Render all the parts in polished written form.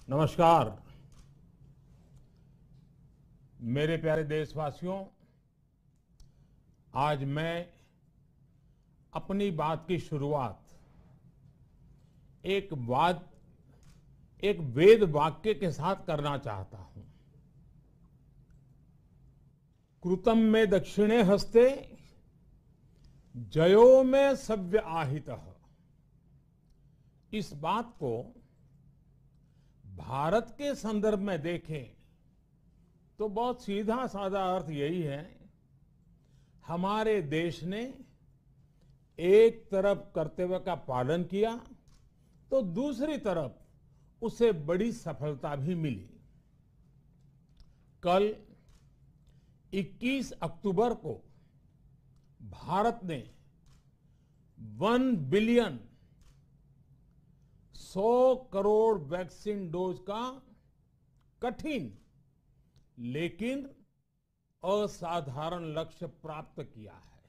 नमस्कार। मेरे प्यारे देशवासियों, आज मैं अपनी बात की शुरुआत एक वेद वाक्य के साथ करना चाहता हूं। कृतं में दक्षिणे हस्ते जयो में सव्य आहितः। इस बात को भारत के संदर्भ में देखें तो बहुत सीधा साधा अर्थ यही है, हमारे देश ने एक तरफ कर्तव्य का पालन किया तो दूसरी तरफ उसे बड़ी सफलता भी मिली। कल 21 अक्टूबर को भारत ने 1 बिलियन 100 करोड़ वैक्सीन डोज का कठिन लेकिन असाधारण लक्ष्य प्राप्त किया है।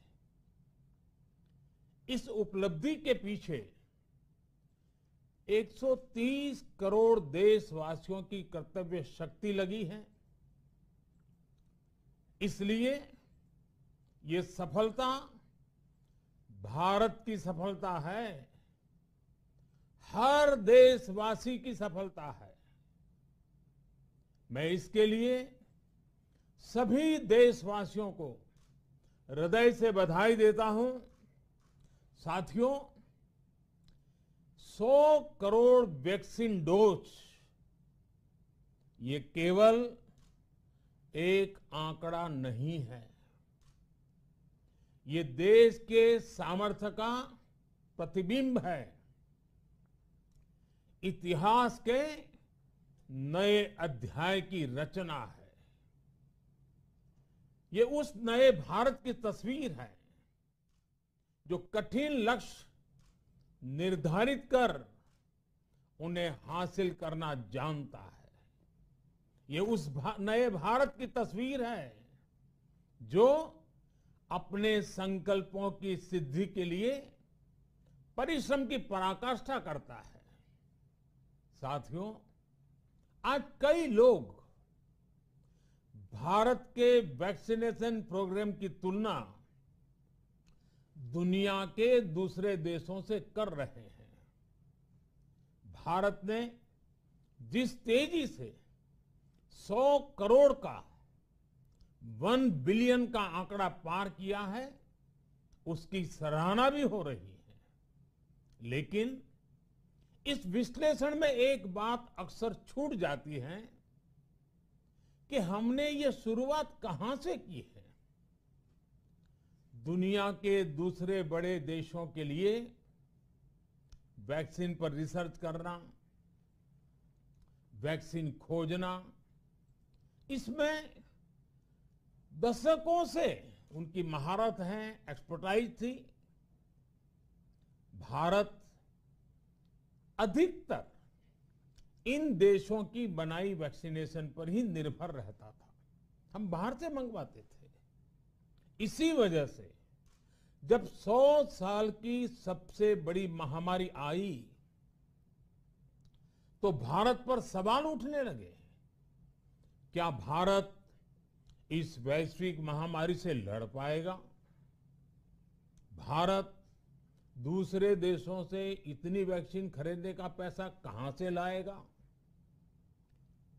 इस उपलब्धि के पीछे 130 करोड़ देशवासियों की कर्तव्य शक्ति लगी है। इसलिए ये सफलता भारत की सफलता है, हर देशवासी की सफलता है। मैं इसके लिए सभी देशवासियों को हृदय से बधाई देता हूं। साथियों, 100 करोड़ वैक्सीन डोज ये केवल एक आंकड़ा नहीं है, ये देश के सामर्थ्य का प्रतिबिंब है, इतिहास के नए अध्याय की रचना है। ये उस नए भारत की तस्वीर है जो कठिन लक्ष्य निर्धारित कर उन्हें हासिल करना जानता है। ये उस नए भारत की तस्वीर है जो अपने संकल्पों की सिद्धि के लिए परिश्रम की पराकाष्ठा करता है। साथियों, आज कई लोग भारत के वैक्सीनेशन प्रोग्राम की तुलना दुनिया के दूसरे देशों से कर रहे हैं। भारत ने जिस तेजी से 100 करोड़ का 1 बिलियन का आंकड़ा पार किया है, उसकी सराहना भी हो रही है। लेकिन इस विश्लेषण में एक बात अक्सर छूट जाती है कि हमने ये शुरुआत कहां से की है। दुनिया के दूसरे बड़े देशों के लिए वैक्सीन पर रिसर्च करना, वैक्सीन खोजना, इसमें दशकों से उनकी महारत है, एक्सपर्टाइज थी। भारत अधिकतर इन देशों की बनाई वैक्सीनेशन पर ही निर्भर रहता था, हम बाहर से मंगवाते थे। इसी वजह से जब 100 साल की सबसे बड़ी महामारी आई तो भारत पर सवाल उठने लगे, क्या भारत इस वैश्विक महामारी से लड़ पाएगा? भारत दूसरे देशों से इतनी वैक्सीन खरीदने का पैसा कहां से लाएगा?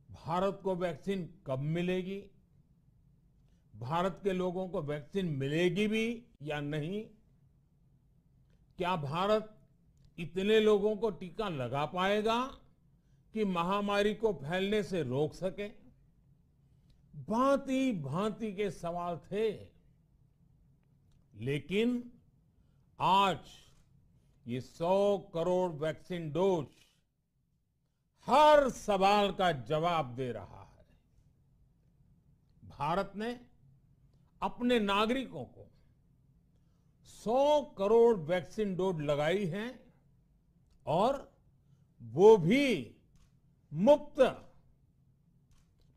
भारत को वैक्सीन कब मिलेगी? भारत के लोगों को वैक्सीन मिलेगी भी या नहीं? क्या भारत इतने लोगों को टीका लगा पाएगा कि महामारी को फैलने से रोक सके? भांति भांति के सवाल थे। लेकिन आज ये 100 करोड़ वैक्सीन डोज हर सवाल का जवाब दे रहा है। भारत ने अपने नागरिकों को 100 करोड़ वैक्सीन डोज लगाई हैं और वो भी मुफ्त,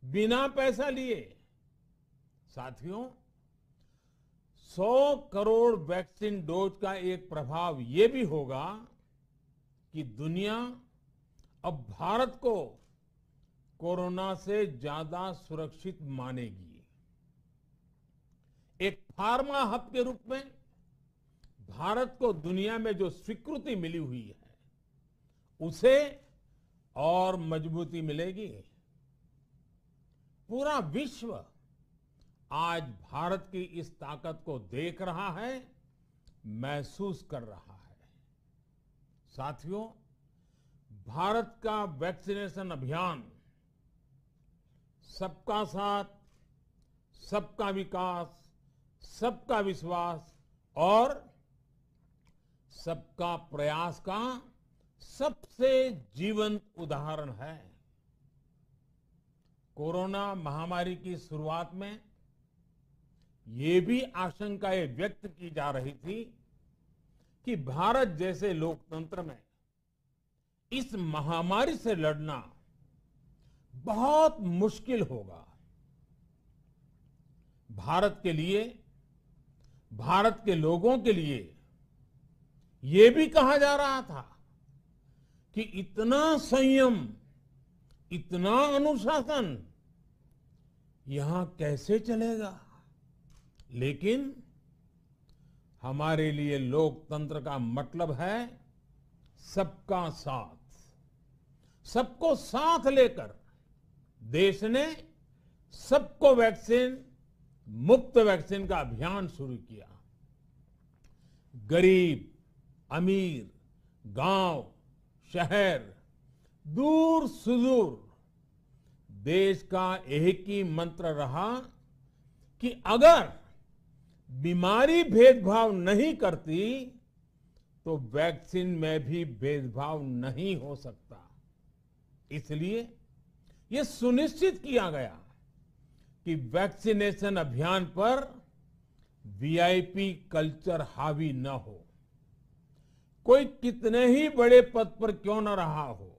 बिना पैसा लिए। साथियों, 100 करोड़ वैक्सीन डोज का एक प्रभाव ये भी होगा कि दुनिया अब भारत को कोरोना से ज्यादा सुरक्षित मानेगी। एक फार्मा हब के रूप में भारत को दुनिया में जो स्वीकृति मिली हुई है, उसे और मजबूती मिलेगी। पूरा विश्व आज भारत की इस ताकत को देख रहा है, महसूस कर रहा है। साथियों, भारत का वैक्सीनेशन अभियान सबका साथ, सबका विकास, सबका विश्वास और सबका प्रयास का सबसे जीवंत उदाहरण है। कोरोना महामारी की शुरुआत में ये भी आशंकाएं व्यक्त की जा रही थी कि भारत जैसे लोकतंत्र में इस महामारी से लड़ना बहुत मुश्किल होगा। भारत के लिए, भारत के लोगों के लिए ये भी कहा जा रहा था कि इतना संयम, इतना अनुशासन यहां कैसे चलेगा। लेकिन हमारे लिए लोकतंत्र का मतलब है सबका साथ। सबको साथ लेकर देश ने सबको वैक्सीन, मुफ्त वैक्सीन का अभियान शुरू किया। गरीब, अमीर, गांव, शहर, दूर सुदूर, देश का एक ही मंत्र रहा कि अगर बीमारी भेदभाव नहीं करती तो वैक्सीन में भी भेदभाव नहीं हो सकता। इसलिए यह सुनिश्चित किया गया कि वैक्सीनेशन अभियान पर वीआईपी कल्चर हावी न हो। कोई कितने ही बड़े पद पर क्यों न रहा हो,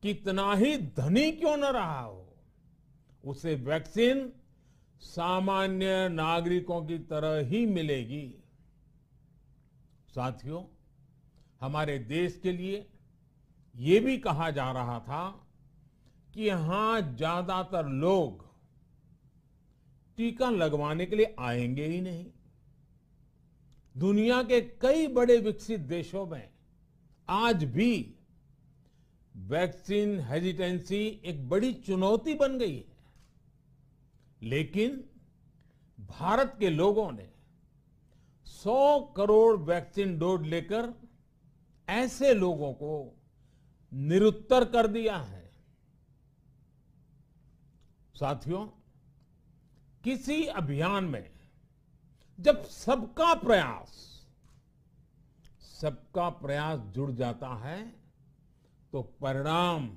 कितना ही धनी क्यों न रहा हो, उसे वैक्सीन सामान्य नागरिकों की तरह ही मिलेगी। साथियों, हमारे देश के लिए ये भी कहा जा रहा था कि यहां ज्यादातर लोग टीका लगवाने के लिए आएंगे ही नहीं। दुनिया के कई बड़े विकसित देशों में आज भी वैक्सीन हेजिटेंसी एक बड़ी चुनौती बन गई है। लेकिन भारत के लोगों ने 100 करोड़ वैक्सीन डोज लेकर ऐसे लोगों को निरुत्तर कर दिया है। साथियों, किसी अभियान में जब सबका प्रयास जुड़ जाता है तो परिणाम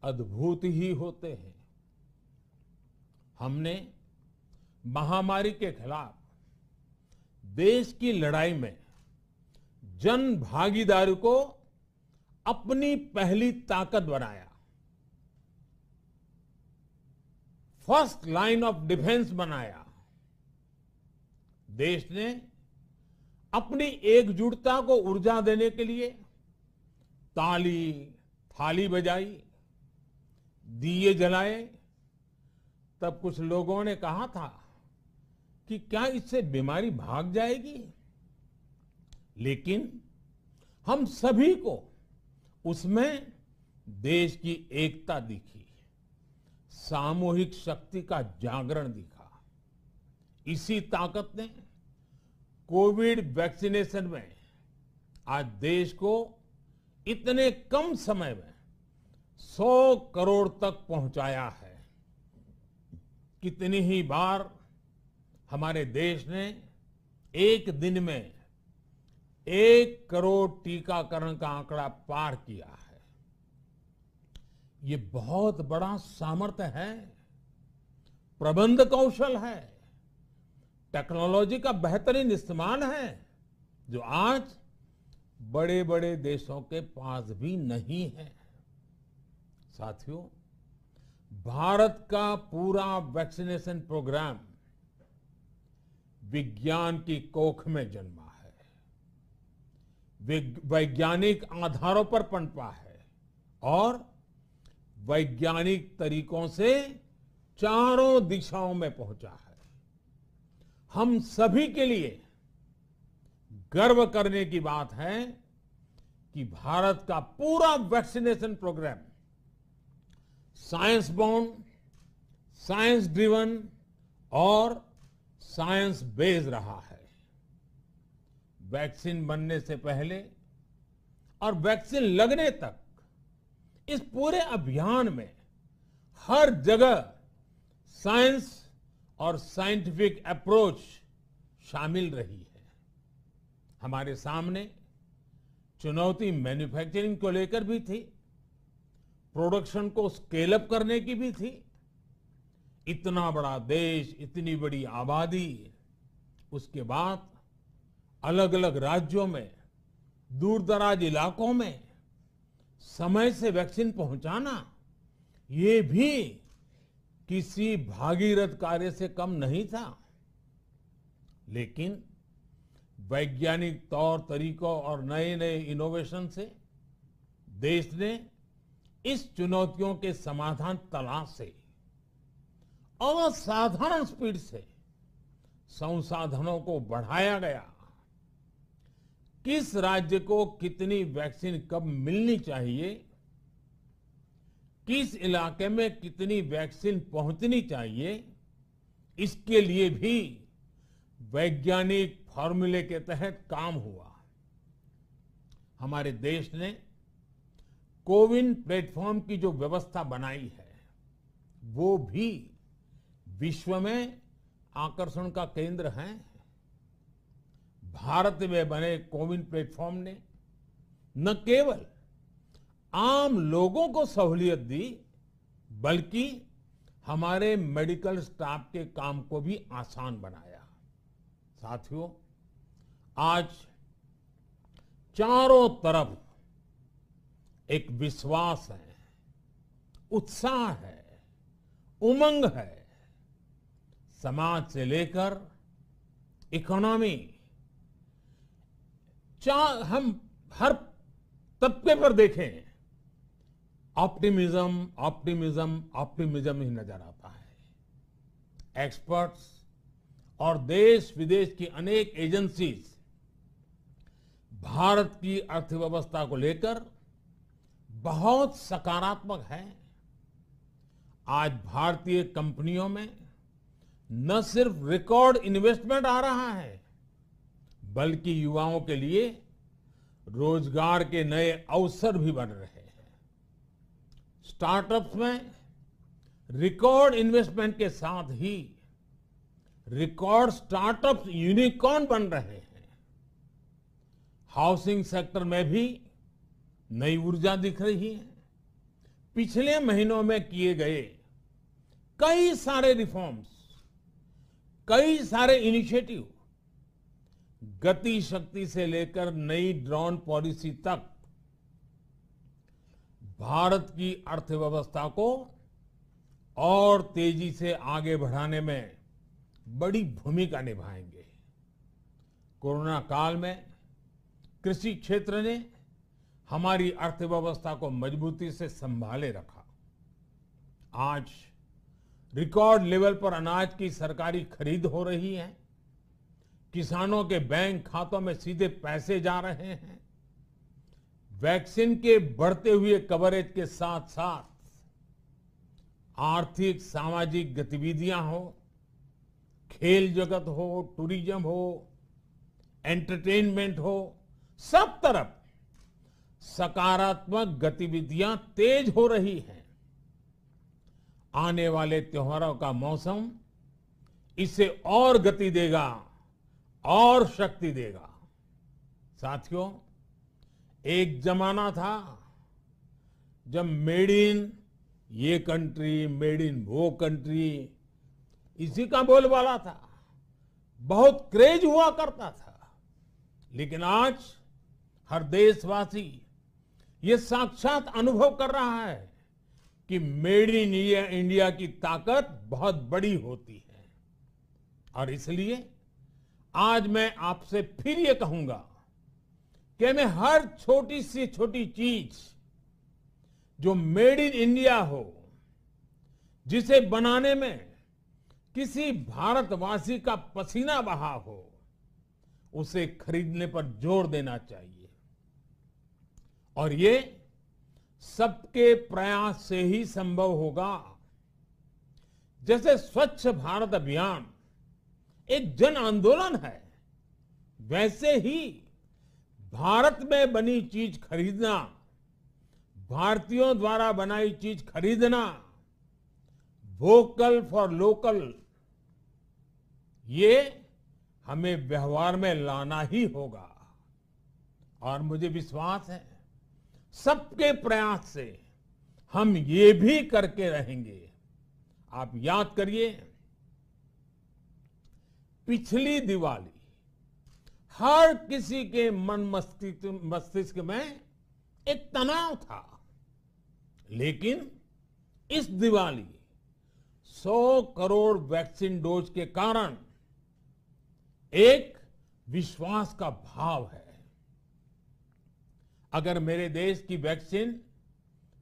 अद्भुत ही होते हैं। हमने महामारी के खिलाफ देश की लड़ाई में जन भागीदारी को अपनी पहली ताकत बनाया। फर्स्ट लाइन ऑफ डिफेंस बनाया। देश ने अपनी एकजुटता को ऊर्जा देने के लिए ताली, थाली बजाई, दिए जलाए। तब कुछ लोगों ने कहा था कि क्या इससे बीमारी भाग जाएगी? लेकिन हम सभी को उसमें देश की एकता दिखी, सामूहिक शक्ति का जागरण दिखा। इसी ताकत ने कोविड वैक्सीनेशन में आज देश को इतने कम समय में 100 करोड़ तक पहुंचाया है। कितनी ही बार हमारे देश ने एक दिन में 1 करोड़ टीकाकरण का आंकड़ा पार किया है। ये बहुत बड़ा सामर्थ्य है, प्रबंध कौशल है, टेक्नोलॉजी का बेहतरीन इस्तेमाल है, जो आज बड़े बड़े देशों के पास भी नहीं है। साथियों, भारत का पूरा वैक्सीनेशन प्रोग्राम विज्ञान की कोख में जन्मा है, वैज्ञानिक आधारों पर पनपा है और वैज्ञानिक तरीकों से चारों दिशाओं में पहुंचा है। हम सभी के लिए गर्व करने की बात है कि भारत का पूरा vaccination programme science bound, science driven और साइंस बेस्ड रहा है। वैक्सीन बनने से पहले और वैक्सीन लगने तक इस पूरे अभियान में हर जगह साइंस और साइंटिफिक अप्रोच शामिल रही है। हमारे सामने चुनौती मैन्युफैक्चरिंग को लेकर भी थी, प्रोडक्शन को स्केल अप करने की भी थी। इतना बड़ा देश, इतनी बड़ी आबादी, उसके बाद अलग अलग राज्यों में, दूर दराज इलाकों में समय से वैक्सीन पहुंचाना, ये भी किसी भागीरथ कार्य से कम नहीं था। लेकिन वैज्ञानिक तौर तरीकों और नए नए इनोवेशन से देश ने इस चुनौतियों के समाधान तलाशे। असाधारण स्पीड से संसाधनों को बढ़ाया गया। किस राज्य को कितनी वैक्सीन कब मिलनी चाहिए, किस इलाके में कितनी वैक्सीन पहुंचनी चाहिए, इसके लिए भी वैज्ञानिक फॉर्मूले के तहत काम हुआ। हमारे देश ने कोविन प्लेटफॉर्म की जो व्यवस्था बनाई है, वो भी विश्व में आकर्षण का केंद्र है। भारत में बने कोविन प्लेटफॉर्म ने न केवल आम लोगों को सहूलियत दी, बल्कि हमारे मेडिकल स्टाफ के काम को भी आसान बनाया। साथियों, आज चारों तरफ एक विश्वास है, उत्साह है, उमंग है। समाज से लेकर इकोनॉमी, हम हर तबके पर देखें, ऑप्टिमिज्म, ऑप्टिमिज्म, ऑप्टिमिज्म ही नजर आता है। एक्सपर्ट्स और देश विदेश की अनेक एजेंसीज भारत की अर्थव्यवस्था को लेकर बहुत सकारात्मक है। आज भारतीय कंपनियों में न सिर्फ रिकॉर्ड इन्वेस्टमेंट आ रहा है, बल्कि युवाओं के लिए रोजगार के नए अवसर भी बन रहे हैं। स्टार्टअप्स में रिकॉर्ड इन्वेस्टमेंट के साथ ही रिकॉर्ड स्टार्टअप्स यूनिकॉर्न बन रहे हैं। हाउसिंग सेक्टर में भी नई ऊर्जा दिख रही है। पिछले महीनों में किए गए कई सारे रिफॉर्म्स, कई सारे इनिशिएटिव, गति शक्ति से लेकर नई ड्रोन पॉलिसी तक भारत की अर्थव्यवस्था को और तेजी से आगे बढ़ाने में बड़ी भूमिका निभाएंगे। कोरोना काल में कृषि क्षेत्र ने हमारी अर्थव्यवस्था को मजबूती से संभाले रखा। आज रिकॉर्ड लेवल पर अनाज की सरकारी खरीद हो रही है। किसानों के बैंक खातों में सीधे पैसे जा रहे हैं। वैक्सीन के बढ़ते हुए कवरेज के साथ साथ आर्थिक सामाजिक गतिविधियां हो, खेल जगत हो, टूरिज्म हो, एंटरटेनमेंट हो, सब तरफ सकारात्मक गतिविधियां तेज हो रही हैं। आने वाले त्योहारों का मौसम इसे और गति देगा और शक्ति देगा। साथियों, एक जमाना था जब मेड इन ये कंट्री, मेड इन वो कंट्री, इसी का बोलबाला था, बहुत क्रेज हुआ करता था। लेकिन आज हर देशवासी ये साक्षात अनुभव कर रहा है कि मेड इन इंडिया की ताकत बहुत बड़ी होती है। और इसलिए आज मैं आपसे फिर ये कहूंगा कि हमें हर छोटी से छोटी चीज जो मेड इन इंडिया हो, जिसे बनाने में किसी भारतवासी का पसीना बहा हो, उसे खरीदने पर जोर देना चाहिए। और ये सबके प्रयास से ही संभव होगा। जैसे स्वच्छ भारत अभियान एक जन आंदोलन है, वैसे ही भारत में बनी चीज खरीदना, भारतीयों द्वारा बनाई चीज खरीदना, वोकल फॉर लोकल, ये हमें व्यवहार में लाना ही होगा। और मुझे विश्वास है सबके प्रयास से हम ये भी करके रहेंगे। आप याद करिए, पिछली दिवाली हर किसी के मन मस्तिष्क में एक तनाव था, लेकिन इस दिवाली 100 करोड़ वैक्सीन डोज के कारण एक विश्वास का भाव है। अगर मेरे देश की वैक्सीन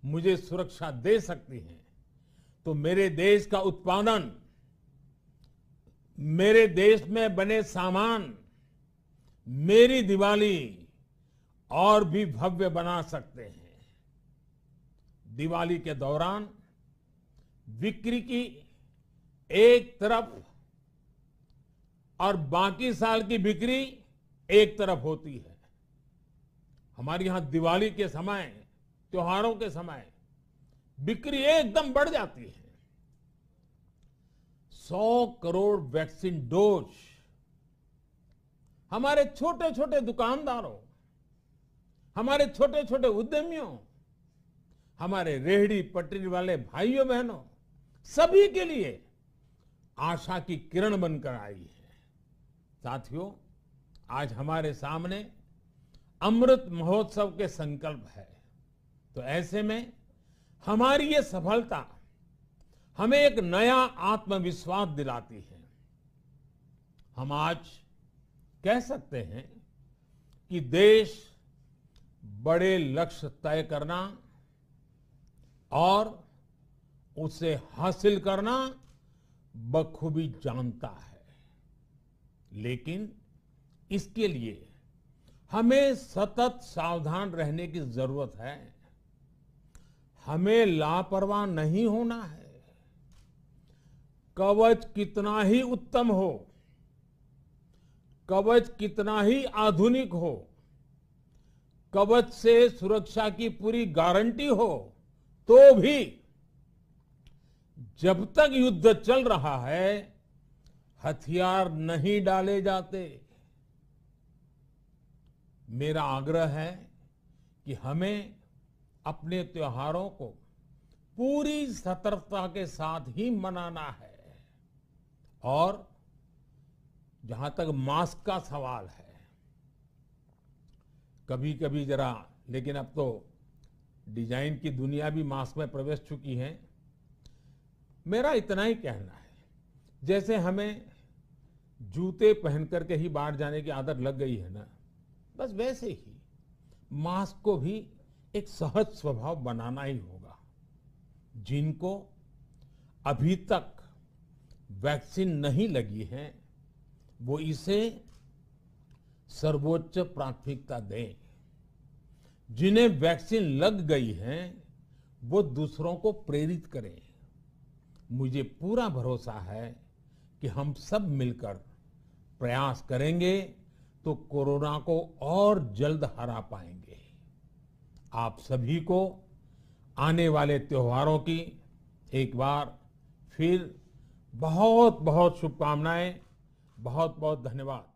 मुझे सुरक्षा दे सकती है, तो मेरे देश का उत्पादन, मेरे देश में बने सामान मेरी दिवाली और भी भव्य बना सकते हैं। दिवाली के दौरान बिक्री की एक तरफ और बाकी साल की बिक्री एक तरफ होती है। हमारे यहां दिवाली के समय, त्योहारों के समय बिक्री एकदम बढ़ जाती है। 100 करोड़ वैक्सीन डोज हमारे छोटे छोटे दुकानदारों, हमारे छोटे छोटे उद्यमियों, हमारे रेहड़ी पटरी वाले भाइयों बहनों, सभी के लिए आशा की किरण बनकर आई है। साथियों, आज हमारे सामने अमृत महोत्सव के संकल्प है, तो ऐसे में हमारी ये सफलता हमें एक नया आत्मविश्वास दिलाती है। हम आज कह सकते हैं कि देश बड़े लक्ष्य तय करना और उसे हासिल करना बखूबी जानता है, लेकिन इसके लिए हमें सतत सावधान रहने की जरूरत है। हमें लापरवाह नहीं होना है। कवच कितना ही उत्तम हो, कवच कितना ही आधुनिक हो, कवच से सुरक्षा की पूरी गारंटी हो, तो भी जब तक युद्ध चल रहा है, हथियार नहीं डाले जाते। मेरा आग्रह है कि हमें अपने त्योहारों को पूरी सतर्कता के साथ ही मनाना है। और जहां तक मास्क का सवाल है, कभी कभी जरा, लेकिन अब तो डिजाइन की दुनिया भी मास्क में प्रवेश चुकी है। मेरा इतना ही कहना है, जैसे हमें जूते पहन करके ही बाहर जाने की आदत लग गई है ना, बस वैसे ही मास्क को भी एक सहज स्वभाव बनाना ही होगा। जिनको अभी तक वैक्सीन नहीं लगी है, वो इसे सर्वोच्च प्राथमिकता दें। जिन्हें वैक्सीन लग गई है, वो दूसरों को प्रेरित करें। मुझे पूरा भरोसा है कि हम सब मिलकर प्रयास करेंगे तो कोरोना को और जल्द हरा पाएंगे। आप सभी को आने वाले त्योहारों की एक बार फिर बहुत बहुत शुभकामनाएं। बहुत बहुत धन्यवाद।